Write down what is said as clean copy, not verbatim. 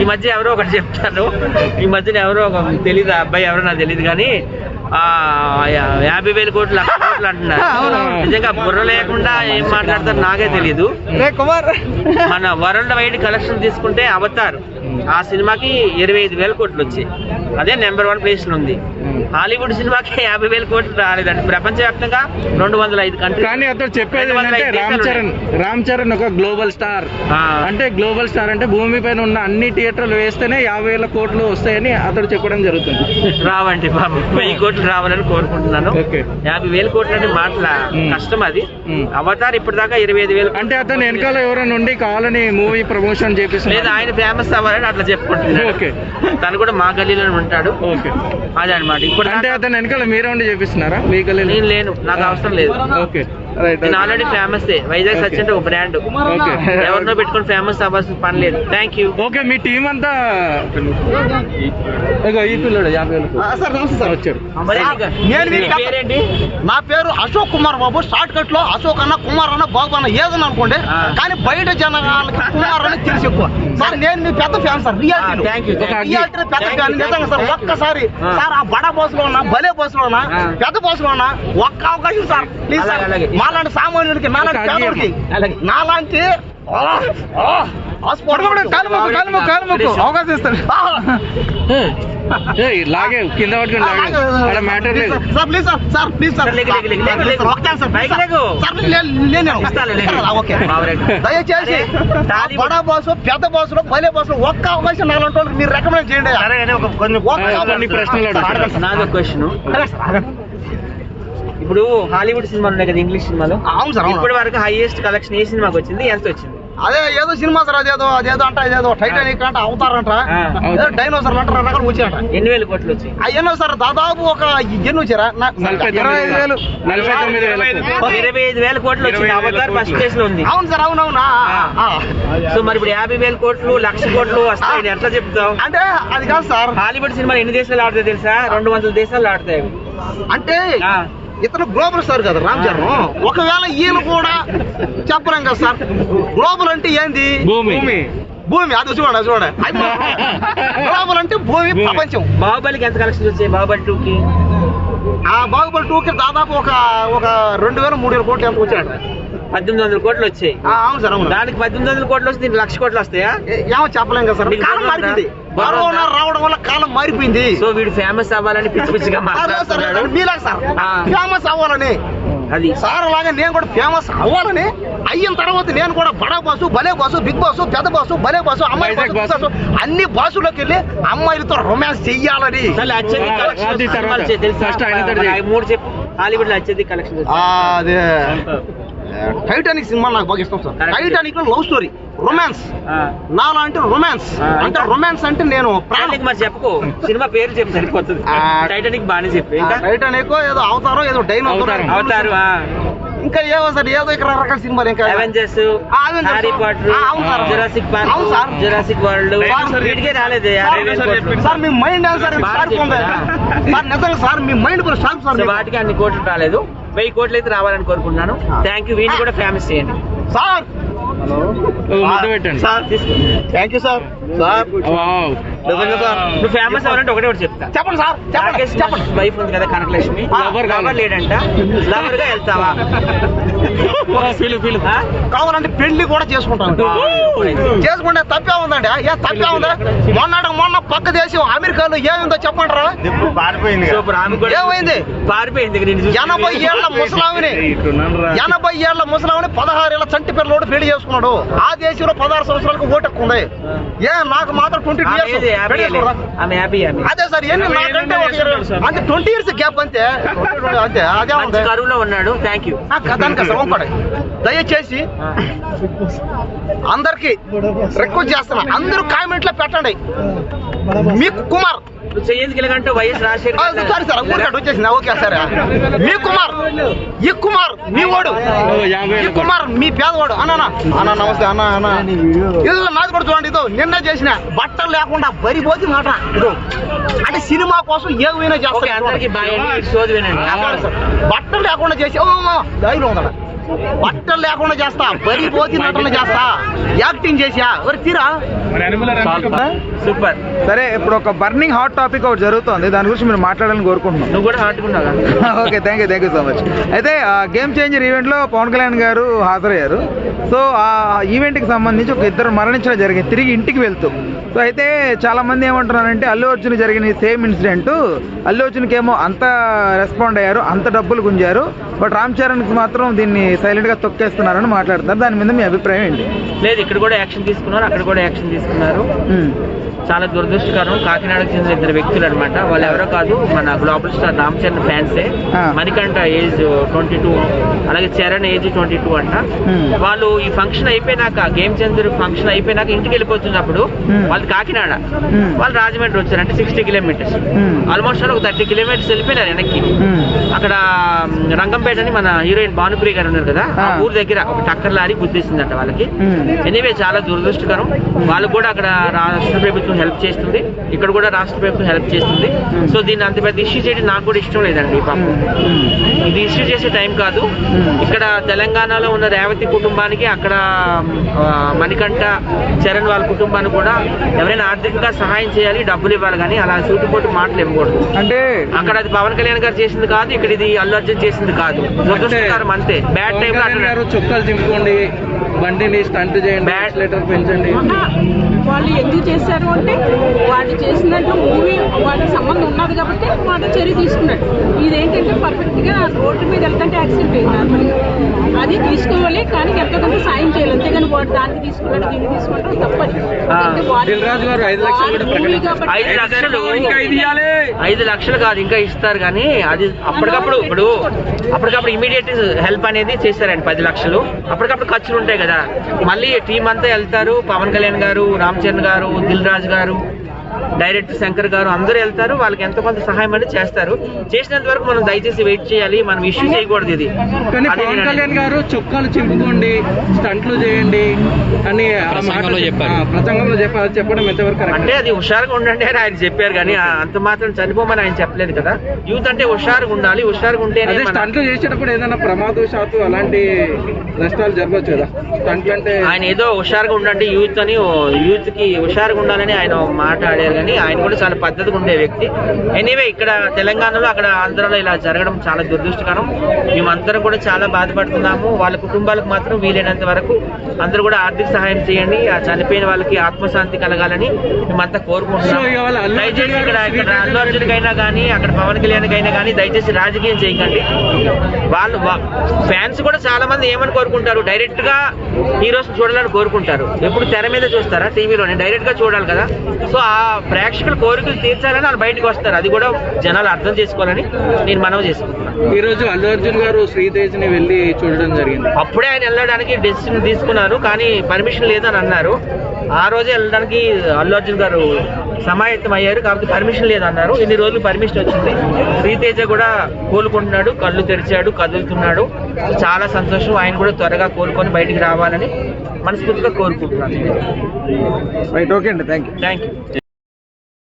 ఈ మధ్య ఎవరో ఒకటి చెప్తారు, ఈ మధ్యన ఎవరో ఒక తెలీదు, అబ్బాయి ఎవరో నాకు తెలియదు కానీ 50,000 కోట్లు 1,00,000 కోట్లు అంటున్నారు. నిజంగా బుర్ర లేకుండా ఏం మాట్లాడతారు నాకే తెలియదు. మన వరల్డ్ వైడ్ కలెక్షన్ తీసుకుంటే అవతార్ ఆ సినిమాకి 25,000 కోట్లు వచ్చాయి, అదే నెంబర్ 1 ప్లేస్ లో ఉంది. హాలీవుడ్ సినిమాకి 50,000 కోట్లు రాలేదండి. ప్రపంచవ్యాప్తంగా 205 కంట్రీ. కానీ అతను చెప్పేది ఏంటంటే రామ్ చరణ్ ఒక గ్లోబల్ స్టార్ అంటే, గ్లోబల్ స్టార్ అంటే భూమి పైన ఉన్న అన్ని థియేటర్లు వేస్తేనే 50,000 కోట్లు వస్తాయని అతడు చెప్పడం జరుగుతుంది. రావండి బాబు, 1000 కోట్లు రావాలని కోరుకుంటున్నాను. 50,000 కోట్లు అంటే మాటల కష్టం. అది అవతార్ ఇప్పటిదాకా 25,000. అంటే అతను వెనకాల ఎవరైనా ఉండి కావాలని మూవీ ప్రమోషన్ చేపిస్తారు లేదా ఆయన ఫేమస్ అవ్వాలని అట్లా చెప్పుకుంటున్నాడు. తను కూడా మా గల్లీలో ఉంటాడు. అదే అనమాట. ఇప్పుడు అంటే అతను వెనకాల మీరే ఉండి చేపిస్తున్నారా? మీ గల్లీ నేను లేను, నాకు అవసరం లేదు. నేను ఆల్రెడీ ఫేమస్. వైజాగ్ సచ్ అంటే ఒక బ్రాండ్, ఎవరినో పెట్టుకుని ఫేమస్ అవ్వాల్సిన పని లేదు. Thank you. Okay, me team అంతా ఈ పిల్లడు 50,000 వచ్చాడు. పేరేంటి? నా పేరు అశోక్ కుమార్ బాబు. షార్ట్ కట్ లో అశోక్ అన్న, కుమార్ అన్న, బాబు అన్న ఏదన్నా అనుకోండి, కానీ బయట జనాలకి కుమార్ అని తెలిసి ఎక్కువ. సార్ నేను మీ పెద్ద ఫ్యాన్ సార్, రియాలిటీ పెద్ద ఫ్యాన్ నిజంగా సార్. ఒక్కసారి సార్ ఆ బడా బస్సులో ఉన్నా, భలే బస్సులో ఉన్నా, పెద్ద బస్సులో ఉన్నా, ఒక్క అవకాశం సార్ ప్లీజ్ సార్. మాలాంటి సామాన్యుడికి, నాలాంటి పేదోడికి, నాలాంటి అవకాశం ఇస్తాను. లాగే కింద పట్టుకుని లాగే మ్యాటర్ లేదు sir. Please sir, sir please sir, దయచేసి బడా బాసు, పెద్ద బాసులో, భలే బాసులో ఒక్క అవకాశం నాలుగు వాళ్ళకి మీరు రికమెండ్ చేయండి. కొన్ని ప్రశ్నలు. నాదో క్వశ్చన్. ఇప్పుడు హాలీవుడ్ సినిమాలు ఉన్నాయి కదా, ఇంగ్లీష్ సినిమాలు. అవును సార్. ఇప్పటి వరకు హైయెస్ట్ కలెక్షన్ ఏ సినిమాకి వచ్చింది, ఎంత వచ్చింది? అదే ఏదో సినిమా సార్, అదేదో అంట, ఇదేదో టైటానిక్ అంట, అవతారంట, డైనోసార్ అంటారు, రకాలు వచ్చాయంట. 8,000 కోట్లు వచ్చాయి. ఎన్నో సార్ దాదాపు ఒక ఎన్ని వచ్చారా? 25,000 కోట్లు వచ్చింది. అవతార్ ఫస్ట్ ప్లేస్ లో ఉంది. అవును సార్, అవునవునా. సో మరి ఇప్పుడు 50,000 కోట్లు 1,00,000 కోట్లు వస్తాయని ఎట్లా చెప్తావు? అంటే అది కాదు సార్, హాలీవుడ్ సినిమాలు ఎన్ని దేశాలు ఆడతాయి తెలుసా? 200 దేశాలు ఆడతాయి. అంటే ఇతను గ్లోబల్ స్టార్ కదా రామ్ చరణ్. ఒకవేళ ఈయన కూడా చెప్పలేం కదా సార్. గ్లోబల్ అంటే ఏంది? భూమి. అది చూడండి. గ్లోబల్ అంటే భూమి, ప్రపంచం. బాహుబలికి ఎంత కలెక్షన్ వచ్చాయి? బాహుబలి 2కి బాహుబలి 2కి దాదాపు ఒక 2,000-3,000 కోట్లు ఎంత వచ్చాడు? 1,800 కోట్లు వచ్చాయి. అవును సార్, అవును. దానికి 1,800 కోట్లు వస్తే దీనికి 1,00,000 కోట్లు వస్తాయా? ఏమో చెప్పలేం కదా సార్. కాలం మారిపోయింది, కరోనా రావడం వల్ల కాలం మారిపోయింది. సో వీడు ఫేమస్ అవ్వాలని పిచ్చి పిచ్చిగా మాట్లాడుతున్నాడు. మీలాగా సార్ ఫేమస్ అవ్వాలని, అది సార్ లాగా నేను కూడా ఫేమస్ అవ్వాలని, అయిన తర్వాత నేను కూడా బడా బాసు, భలే బాసు, బిగ్ బాసు, పెద్ద బాసు, భలే బాసు, అమ్మాయి బాసు, అన్ని బాసులోకి వెళ్ళి అమ్మాయిలతో రొమాన్స్ చెయ్యాలని. మూడు చెప్పు. హాలీవుడ్ లో వచ్చేది కలెక్షన్ అదే టైటానిక్ సినిమా నాకు బాగా ఇష్టం సార్. టైటానిక్ లో లవ్ స్టోరీ, రొమాన్స్. నాలాంటి రొమాన్స్ అంటే, రొమాన్స్ అంటే నేను మరి చెప్పుకో, సినిమా పేరు చెప్పు సరిపోతుంది. టైటానిక్ బాగానే చెప్పి. టైటానిక్ ఏదో అవతారో, ఏదో అవతారు, ఇంకా ఏవో సార్, ఏదో ఇక్కడ రకాల సినిమాలు, ఇంకా Avengers, Harry Potter, Jurassic Park, Jurassic World, వీటికే రాలేదు సార్. మీ మైండ్ సార్ నిజంగా సార్, మీ మైండ్ కూడా షార్ప్ సార్. వాటికి అన్ని కోట్లు రాలేదు, 1000 కోట్లు అయితే రావాలని కోరుకుంటున్నాను. Thank you. వీటిని కూడా ఫేమస్ చేయండి సార్. పెట్టండి sir. Thank you sir. Sir నిజంగా సార్, నువ్వు ఫేమస్ అవ్వాలంటే ఒకటే చెప్తా. చెప్పండి సార్. చెప్పండి. వైఫ్ ఉంది కదా కనకలక్ష్మి, లవర్ లేడంట, లవర్ గా వెళ్తావా? కావాలంటే పెళ్లి కూడా చేసుకుంటాను. చేసుకుంటే తప్పే ఉందండి? తప్పే ఉందా? మొన్న పక్క దేశం అమెరికాలో ఏమైందో చెప్పంటారా? ఏమైంది? పారిపోయింది. 80 ఏళ్ల ముసలామిని 16 ఏళ్ల చంటి పిల్లలోడు పెళ్లి చేసుకున్నాడు. ఆ దేశంలో 16 సంవత్సరాలకు ఓటు ఉంది. నాకు మాత్రం 22 ఇయర్స్. అదే సార్, ఎన్ని నాకంటే అంటే 20 ఇయర్స్ గ్యాప్ అంతే. అదే ఉంది. కరువులో ఉన్నాడు. Thank you. దయచేసి అందరికి రిక్వెస్ట్ చేస్తున్నా, అందరూ కామెంట్ లో పెట్టండి మీ కుమార్. చెయ్యేందుకంటే వైఎస్ రాజశేఖర్. సారీ సార్, వచ్చేసింది. ఓకే సరే. మీ కుమార్, ఈ కుమార్ మీ వాడు, ఈ కుమార్ మీ పేదవాడు. అన్న నమస్తే అన్న. ఇదో నాది కూడా చూడండి. ఇదో నిన్న చేసిన బట్టలు లేకుండా బరిపోతి మాట. ఇదో అంటే సినిమా కోసం ఏమైనా చేస్తారు. బట్టలు లేకుండా చేసి ధైర్యం ఉందా? బట్టలు లేకుండా చేస్తా, బరి పోతి నటన చేస్తా, యాక్టింగ్ చేసా ఎవరు తీరా. సూపర్. సరే, ఇప్పుడు ఒక బర్నింగ్ హాట్ టాపిక్ ఒకటి జరుగుతుంది, దాని గురించి మీరు మాట్లాడాలని కోరుకుంటున్నాం. నువ్వు కూడా హార్ట్ ఉన్నావు కదా. Okay, thank you so much. అయితే గేమ్ చేంజర్ ఈవెంట్లో పవన్ కళ్యాణ్ గారు హాజరయ్యారు. సో ఆ ఈవెంట్కి సంబంధించి ఒక ఇద్దరు మరణించడం జరిగింది తిరిగి ఇంటికి వెళ్తూ. సో అయితే చాలా మంది ఏమంటున్నారంటే అల్లు అర్జున్ జరిగిన సేమ్ ఇన్సిడెంట్, అల్లు అర్జున్కి ఏమో అంత రెస్పాండ్ అయ్యారు, అంత డబ్బులు గుంజారు, బట్ రామ్ చరణ్కి మాత్రం దీన్ని సైలెంట్గా తొక్కేస్తున్నారని మాట్లాడుతున్నారు. దాని మీద మీ అభిప్రాయం ఏంటి? లేదు, ఇక్కడ కూడా యాక్షన్ తీసుకున్నారు, అక్కడ కూడా యాక్షన్ తీసుకున్నారు. చాలా దురదృష్టకరం. కాకినాడకు చెందిన ఇద్దరు వ్యక్తులు అనమాట. వాళ్ళు ఎవరో కాదు, మన గ్లోబల్ స్టార్ రామ్ చరణ్ ఫ్యాన్సే. మణికంఠ ఏజ్ 22, అలాగే చరణ్ ఏజ్ 22 అంట. వాళ్ళు ఈ ఫంక్షన్ అయిపోయినాక, గేమ్ చేంజర్ ఫంక్షన్ అయిపోయినాక ఇంటికి వెళ్ళిపోతున్నప్పుడు వాళ్ళు కాకినాడ, వాళ్ళు రాజమండ్రి వచ్చారు. అంటే 60 కిలోమీటర్స్, ఆల్మోస్ట్ ఒక 30 కిలోమీటర్స్ వెళ్ళిపోయినారు వెనక్కి. అక్కడ రంగంపేట అని మన హీరోయిన్ భానుప్రియ గారు ఉన్నారు కదా, ఆ ఊరు దగ్గర ఒక టక్కర్ లారీ గుద్దేసిందంట వాళ్ళకి. ఎనీవే చాలా దురదృష్టకరం. వాళ్ళు కూడా అక్కడ రాష్ట్ర ప్రభుత్వం హెల్ప్ చేస్తుంది, ఇక్కడ కూడా రాష్ట్ర ప్రభుత్వం హెల్ప్ చేస్తుంది. సో దీన్ని అంత పెద్ద ఇష్యూ చేయడం నాకు కూడా ఇష్టం లేదండి. పాపం ఇది ఇష్యూ చేసే టైం కాదు. ఇక్కడ తెలంగాణలో ఉన్న రేవతి కుటుంబానికి, అక్కడ మణికంఠ చరణ్ వాళ్ళ కుటుంబానికి కూడా ఎవరైనా ఆర్థికంగా సహాయం చేయాలి, డబ్బులు ఇవ్వాలి, కానీ అలా సూటిపోటు మాటలు ఇవ్వకూడదు. అంటే అక్కడ అది పవన్ కళ్యాణ్ గారు చేసింది కాదు, ఇక్కడ ఇది అల్లు అర్జున్ చేసింది కాదు. దురదృష్టకరం అంతే. బ్యాడ్ టైం చుక్కలు చింపుకోండి, బండిని స్టంట్ చేయండి, యాక్సిలరేటర్ పెంచండి. వాళ్ళు ఎందుకు చేశారు అంటే వాళ్ళు చేసినట్టు మూవీ వాళ్ళకి సంబంధం ఉన్నది కాబట్టి వాళ్ళు చర్య తీసుకున్నాడు. ఇదేంటంటే పర్ఫెక్ట్ గా రోడ్డు మీద వెళ్తుంటే యాక్సిడెంట్ అయింది నార్మల్గా. అది తీసుకోవాలి, కానీ ఎంతో కొంత సాయం చేయాలి. అంతేగాని వాడు దానికి తీసుకున్నాడు, దీన్ని తీసుకుంటాం తప్పది. 5 లక్షలు కాదు ఇంకా ఇస్తారు, కానీ అది అప్పటికప్పుడు ఇమీడియట్ హెల్ప్ అనేది చేస్తారండి. 10 లక్షలు అప్పటికప్పుడు ఖర్చులు ఉంటాయి కదా. మళ్ళీ టీం అంతా వెళ్తారు, పవన్ కళ్యాణ్ గారు, రామ్ చరణ్ గారు, దిల్ రాజు గారు, డైరెక్టర్ శంకర్ గారు అందరూ వెళ్తారు. వాళ్ళకి ఎంతో కొంత సహాయం అనేది చేస్తారు. చేసినంత వరకు మనం దయచేసి వెయిట్ చేయాలి, మనం ఇష్యూ చేయకూడదు. ఇది కానీ పవన్ కళ్యాణ్ గారు చుక్కలు చింపుకోండి, స్టంట్లు చేయండి అని ప్రసంగంలో చెప్పడం ఎంతవరకు అంటే అది హుషారుగా ఉండండి అని ఆయన చెప్పారు, కానీ అంత మాత్రం చనిపోమని ఆయన చెప్పలేదు కదా. యూత్ అంటే హుషారుగా ఉండాలి, హుషారుగా ఉంటే స్టంట్లు చేసేటప్పుడు ఏదైనా ప్రమాదవశాత్తు అలాంటి నష్టాలు జరగవచ్చు కదా. స్టంట్లు అంటే ఆయన ఏదో హుషారుగా ఉండండి యూత్ కి హుషారుగా ఉండాలని ఆయన మాట్లాడారు, కానీ ఆయన కూడా చాలా పద్ధతిగా ఉండే వ్యక్తి. ఎనీవే ఇక్కడ తెలంగాణలో, అక్కడ ఆంధ్రాలో ఇలా జరగడం చాలా దురదృష్టకరం. మేమందరం కూడా చాలా బాధపడుతున్నాము. వాళ్ళ కుటుంబాలకు మాత్రం వీలైనంత వరకు అందరూ కూడా ఆర్థిక సహాయం చేయండి. ఆ చనిపోయిన వాళ్ళకి ఆత్మశాంతి కలగాలని మేమంతా కోరుకుంటున్నాం. దయచేసి ఇక్కడ అల్లు అర్జున్కైనా కానీ, అక్కడ పవన్ కళ్యాణ్కైనా కానీ దయచేసి రాజకీయం చేయకండి. వాళ్ళు ఫ్యాన్స్ కూడా చాలా మంది ఏమని కోరుకుంటారు, డైరెక్ట్ గా హీరోస్ చూడాలని కోరుకుంటారు. ఎప్పుడు తెర మీద చూస్తారా, టీవీలోనే డైరెక్ట్ గా చూడాలి కదా. సో ఆ ప్రేక్షకుల కోరికలు తీర్చాలని వాళ్ళు బయటకు వస్తారు. అది కూడా జనాలు అర్థం చేసుకోవాలని నేను మనవి చేసుకుంటున్నాను. ఈ రోజు అల్లు అర్జున్ గారు శ్రీతేజ్ ని వెళ్ళి చూడడం జరిగింది. అప్పుడే ఆయన వెళ్ళడానికి డెసిషన్ తీసుకున్నారు, కానీ పర్మిషన్ లేదని అన్నారు. ఆ రోజే వెళ్ళడానికి అల్లు అర్జున్ గారు సమాయత్తం అయ్యారు, కాబట్టి పర్మిషన్ లేదన్నారు. ఇన్ని రోజులు పర్మిషన్ వచ్చింది. శ్రీతేజ కూడా కోలుకుంటున్నాడు, కళ్ళు తెరిచాడు, కదులుతున్నాడు. చాలా సంతోషం. ఆయన కూడా త్వరగా కోలుకొని బయటికి రావాలని మనస్ఫూర్తిగా కోరుకుంటున్నాను. రైట్, ఓకే అండి, థ్యాంక్ యూ.